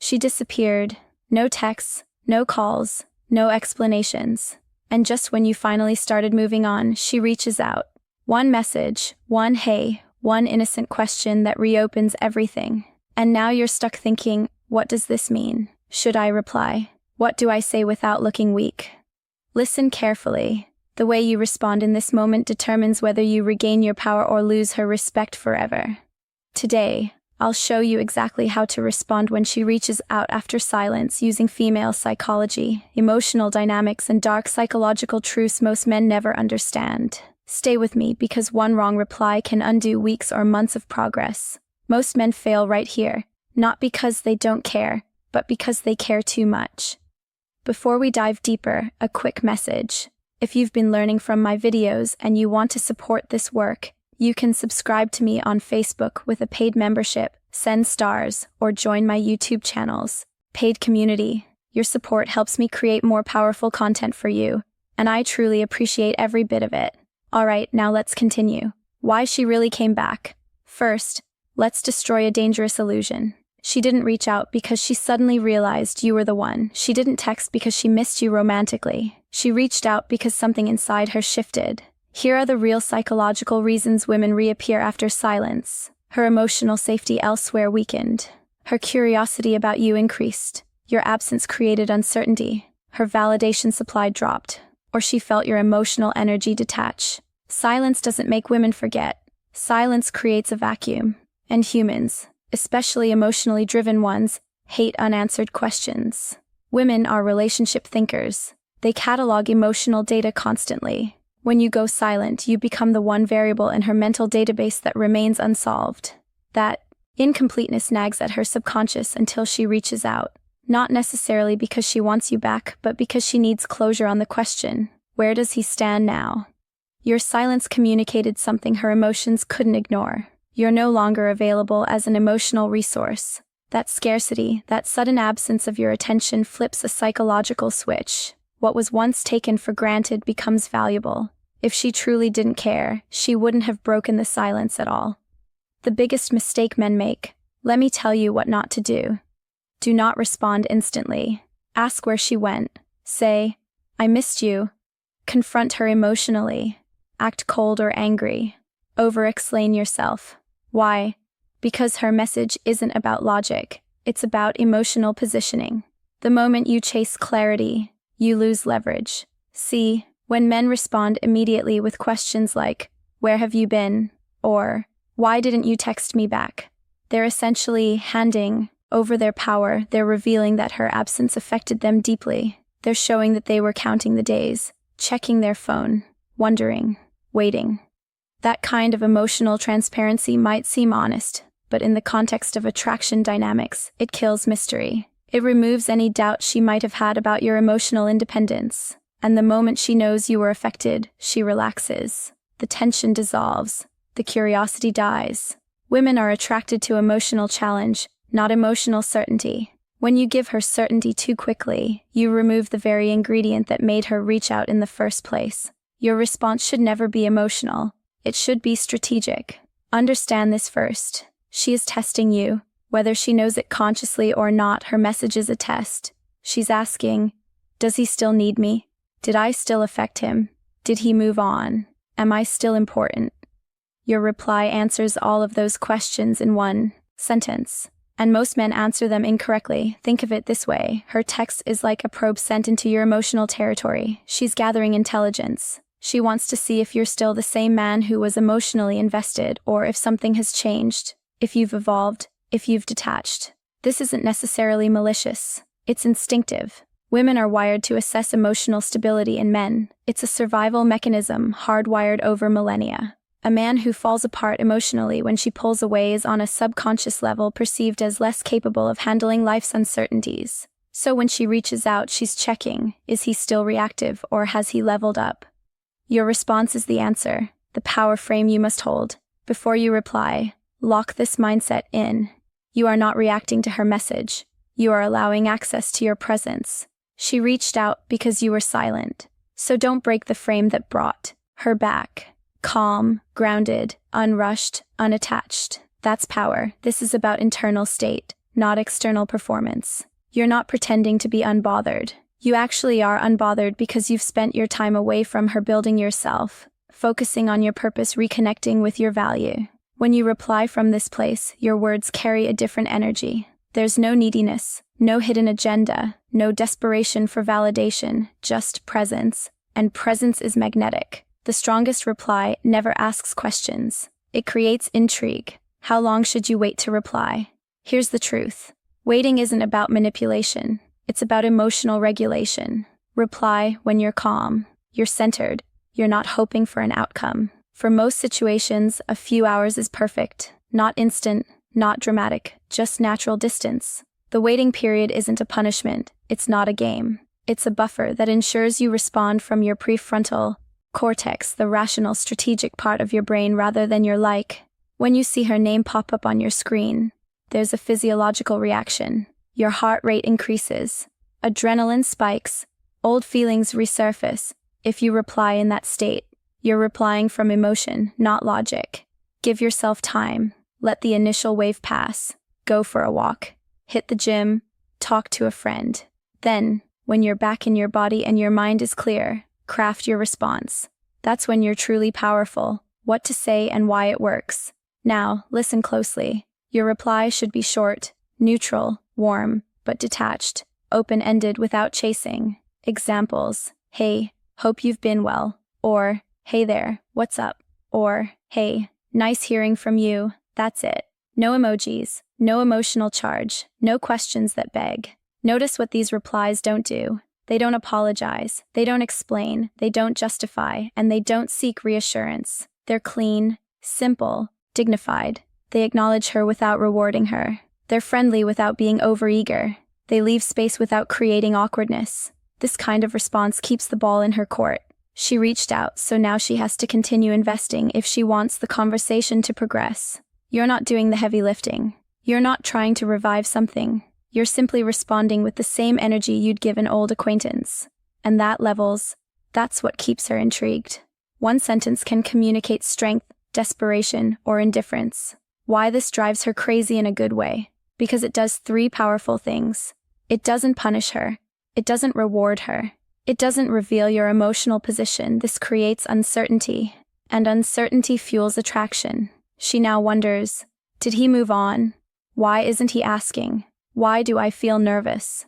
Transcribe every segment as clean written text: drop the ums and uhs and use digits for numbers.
She disappeared. No texts, no calls, no explanations. And just when you finally started moving on, she reaches out. One message, one hey, one innocent question that reopens everything. And now you're stuck thinking, what does this mean? Should I reply? What do I say without looking weak? Listen carefully. The way you respond in this moment determines whether you regain your power or lose her respect forever. Today, I'll show you exactly how to respond when she reaches out after silence using female psychology, emotional dynamics, and dark psychological truths most men never understand. Stay with me because one wrong reply can undo weeks or months of progress. Most men fail right here, not because they don't care, but because they care too much. Before we dive deeper, a quick message. If you've been learning from my videos and you want to support this work, you can subscribe to me on Facebook with a paid membership, send stars, or join my YouTube channel's paid community. Your support helps me create more powerful content for you, and I truly appreciate every bit of it. Alright, now let's continue. Why she really came back. First, let's destroy a dangerous illusion. She didn't reach out because she suddenly realized you were the one. She didn't text because she missed you romantically. She reached out because something inside her shifted. Here are the real psychological reasons women reappear after silence. Her emotional safety elsewhere weakened. Her curiosity about you increased. Your absence created uncertainty. Her validation supply dropped. Or she felt your emotional energy detach. Silence doesn't make women forget. Silence creates a vacuum. And humans, especially emotionally driven ones, hate unanswered questions. Women are relationship thinkers. They catalog emotional data constantly. When you go silent, you become the one variable in her mental database that remains unsolved. That incompleteness nags at her subconscious until she reaches out. Not necessarily because she wants you back, but because she needs closure on the question, where does he stand now? Your silence communicated something her emotions couldn't ignore. You're no longer available as an emotional resource. That scarcity, that sudden absence of your attention flips a psychological switch. What was once taken for granted becomes valuable. If she truly didn't care, she wouldn't have broken the silence at all. The biggest mistake men make. Let me tell you what not to do. Do not respond instantly. Ask where she went. Say, I missed you. Confront her emotionally. Act cold or angry. Over-explain yourself. Why? Because her message isn't about logic. It's about emotional positioning. The moment you chase clarity, you lose leverage. See, when men respond immediately with questions like, where have you been? Or, why didn't you text me back? They're essentially handing over their power. They're revealing that her absence affected them deeply. They're showing that they were counting the days, checking their phone, wondering, waiting. That kind of emotional transparency might seem honest, but in the context of attraction dynamics, it kills mystery. It removes any doubt she might have had about your emotional independence. And the moment she knows you were affected, she relaxes. The tension dissolves. The curiosity dies. Women are attracted to emotional challenge, not emotional certainty. When you give her certainty too quickly, you remove the very ingredient that made her reach out in the first place. Your response should never be emotional. It should be strategic. Understand this first. She is testing you. Whether she knows it consciously or not, her message is a test. She's asking, does he still need me? Did I still affect him? Did he move on? Am I still important? Your reply answers all of those questions in one sentence. And most men answer them incorrectly. Think of it this way. Her text is like a probe sent into your emotional territory. She's gathering intelligence. She wants to see if you're still the same man who was emotionally invested, or if something has changed, if you've evolved, if you've detached. This isn't necessarily malicious. It's instinctive. Women are wired to assess emotional stability in men. It's a survival mechanism hardwired over millennia. A man who falls apart emotionally when she pulls away is on a subconscious level perceived as less capable of handling life's uncertainties. So when she reaches out, she's checking, is he still reactive or has he leveled up? Your response is the answer, the power frame you must hold. Before you reply, lock this mindset in. You are not reacting to her message. You are allowing access to your presence. She reached out because you were silent. So don't break the frame that brought her back. Calm, grounded, unrushed, unattached. That's power. This is about internal state, not external performance. You're not pretending to be unbothered. You actually are unbothered because you've spent your time away from her building yourself, focusing on your purpose, reconnecting with your value. When you reply from this place, your words carry a different energy. There's no neediness, no hidden agenda, no desperation for validation, just presence, and presence is magnetic. The strongest reply never asks questions. It creates intrigue. How long should you wait to reply? Here's the truth. Waiting isn't about manipulation. It's about emotional regulation. Reply when you're calm, you're centered, you're not hoping for an outcome. For most situations, a few hours is perfect. Not instant, not dramatic, just natural distance. The waiting period isn't a punishment. It's not a game. It's a buffer that ensures you respond from your prefrontal cortex, the rational, strategic part of your brain, rather than your like. When you see her name pop up on your screen, there's a physiological reaction. Your heart rate increases. Adrenaline spikes. Old feelings resurface. If you reply in that state, you're replying from emotion, not logic. Give yourself time. Let the initial wave pass. Go for a walk. Hit the gym. Talk to a friend. Then, when you're back in your body and your mind is clear, craft your response. That's when you're truly powerful. What to say and why it works. Now, listen closely. Your reply should be short, neutral, warm, but detached, open-ended without chasing. Examples: hey, hope you've been well. Or, hey there, what's up? Or, hey, nice hearing from you. That's it. No emojis, no emotional charge, no questions that beg. Notice what these replies don't do. They don't apologize, they don't explain, they don't justify, and they don't seek reassurance. They're clean, simple, dignified. They acknowledge her without rewarding her. They're friendly without being overeager. They leave space without creating awkwardness. This kind of response keeps the ball in her court. She reached out, so now she has to continue investing if she wants the conversation to progress. You're not doing the heavy lifting. You're not trying to revive something. You're simply responding with the same energy you'd give an old acquaintance. And that's what keeps her intrigued. One sentence can communicate strength, desperation, or indifference. Why this drives her crazy in a good way? Because it does three powerful things. It doesn't punish her. It doesn't reward her. It doesn't reveal your emotional position. This creates uncertainty. And uncertainty fuels attraction. She now wonders, did he move on? Why isn't he asking? Why do I feel nervous?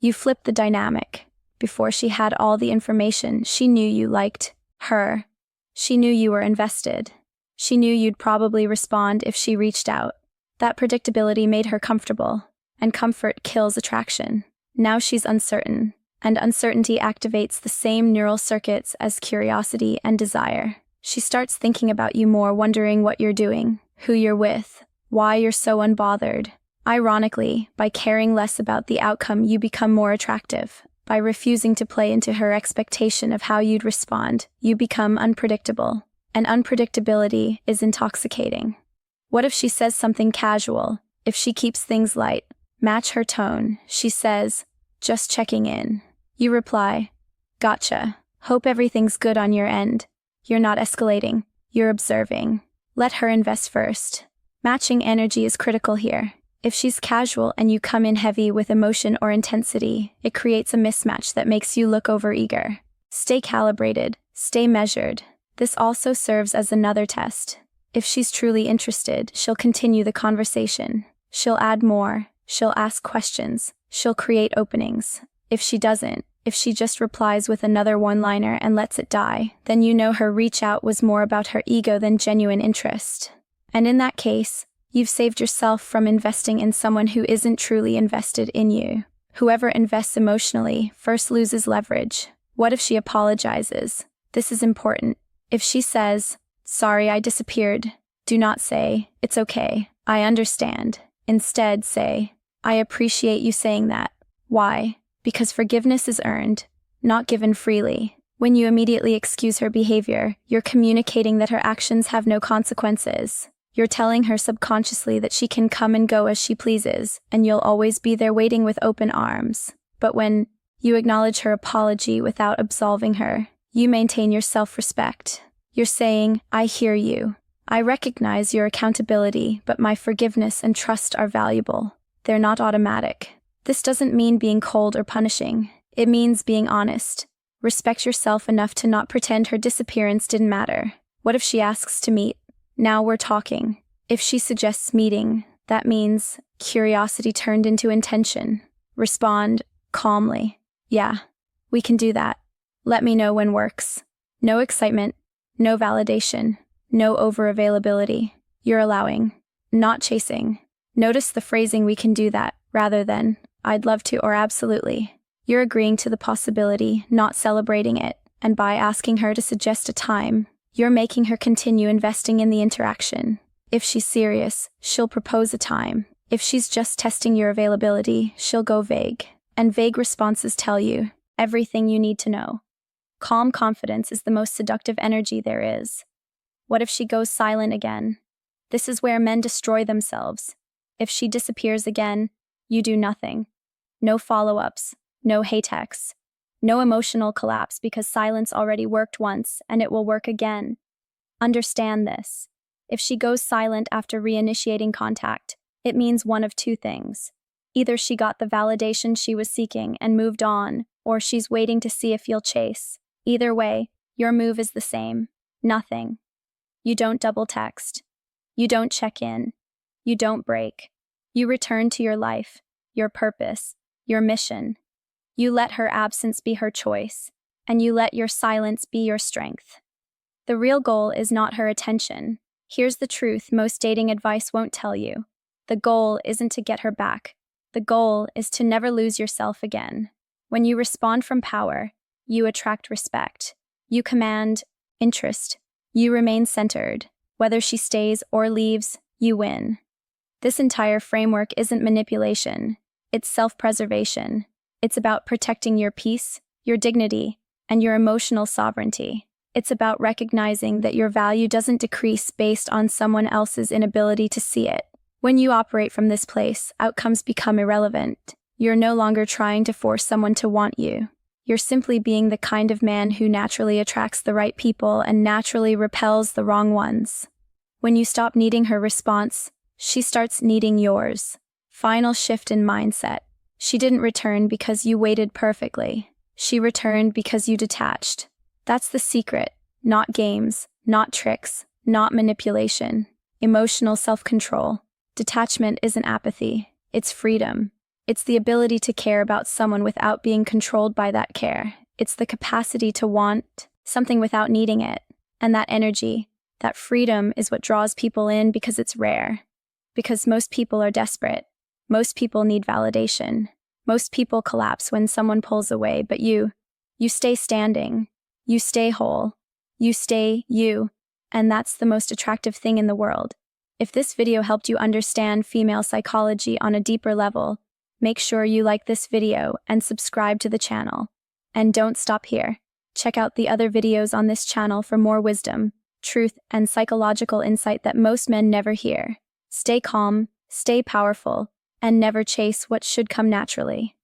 You flip the dynamic. Before she had all the information, she knew you liked her. She knew you were invested. She knew you'd probably respond if she reached out. That predictability made her comfortable, and comfort kills attraction. Now she's uncertain, and uncertainty activates the same neural circuits as curiosity and desire. She starts thinking about you more, wondering what you're doing, who you're with, why you're so unbothered. Ironically, by caring less about the outcome, you become more attractive. By refusing to play into her expectation of how you'd respond, you become unpredictable. And unpredictability is intoxicating. What if she says something casual? If she keeps things light? Match her tone. She says, just checking in. You reply, gotcha. Hope everything's good on your end. You're not escalating. You're observing. Let her invest first. Matching energy is critical here. If she's casual and you come in heavy with emotion or intensity, it creates a mismatch that makes you look overeager. Stay calibrated. Stay measured. This also serves as another test. If she's truly interested, she'll continue the conversation. She'll add more. She'll ask questions. She'll create openings. If she doesn't, if she just replies with another one-liner and lets it die, then you know her reach out was more about her ego than genuine interest. And in that case, you've saved yourself from investing in someone who isn't truly invested in you. Whoever invests emotionally first loses leverage. What if she apologizes? This is important. If she says, sorry I disappeared, do not say, it's okay, I understand. Instead say, I appreciate you saying that. Why? Because forgiveness is earned, not given freely. When you immediately excuse her behavior, you're communicating that her actions have no consequences. You're telling her subconsciously that she can come and go as she pleases, and you'll always be there waiting with open arms. But when you acknowledge her apology without absolving her, you maintain your self-respect. You're saying, I hear you. I recognize your accountability, but my forgiveness and trust are valuable. they're not automatic. This doesn't mean being cold or punishing. It means being honest. Respect yourself enough to not pretend her disappearance didn't matter. What if she asks to meet? Now we're talking. If she suggests meeting, that means curiosity turned into intention. Respond calmly. Yeah, we can do that. Let me know when works. No excitement, no validation, no over-availability. You're allowing, not chasing. Notice the phrasing "we can do that" rather than "I'd love to" or "absolutely." You're agreeing to the possibility, not celebrating it, and by asking her to suggest a time, you're making her continue investing in the interaction. If she's serious, she'll propose a time. If she's just testing your availability, she'll go vague. And vague responses tell you everything you need to know. Calm confidence is the most seductive energy there is. What if she goes silent again? This is where men destroy themselves. If she disappears again, you do nothing. No follow-ups, no hey texts, no emotional collapse because silence already worked once and it will work again. Understand this. If she goes silent after reinitiating contact, it means one of two things. Either she got the validation she was seeking and moved on, or she's waiting to see if you'll chase. Either way, your move is the same. Nothing. You don't double text. You don't check in. You don't break. You return to your life, your purpose, your mission. You let her absence be her choice, and you let your silence be your strength. The real goal is not her attention. Here's the truth most dating advice won't tell you. The goal isn't to get her back. The goal is to never lose yourself again. When you respond from power, you attract respect. You command interest. You remain centered. Whether she stays or leaves, you win. This entire framework isn't manipulation. It's self-preservation. It's about protecting your peace, your dignity, and your emotional sovereignty. It's about recognizing that your value doesn't decrease based on someone else's inability to see it. When you operate from this place, outcomes become irrelevant. You're no longer trying to force someone to want you. You're simply being the kind of man who naturally attracts the right people and naturally repels the wrong ones. When you stop needing her response, she starts needing yours. Final shift in mindset. She didn't return because you waited perfectly. She returned because you detached. That's the secret. Not games, not tricks, not manipulation. Emotional self-control. Detachment isn't apathy. It's freedom. It's the ability to care about someone without being controlled by that care. It's the capacity to want something without needing it. And that energy, that freedom is what draws people in because it's rare. Because most people are desperate. Most people need validation. Most people collapse when someone pulls away, but you stay standing. You stay whole. You stay you. And that's the most attractive thing in the world. If this video helped you understand female psychology on a deeper level, make sure you like this video and subscribe to the channel. And don't stop here. Check out the other videos on this channel for more wisdom, truth, and psychological insight that most men never hear. Stay calm, stay powerful, and never chase what should come naturally.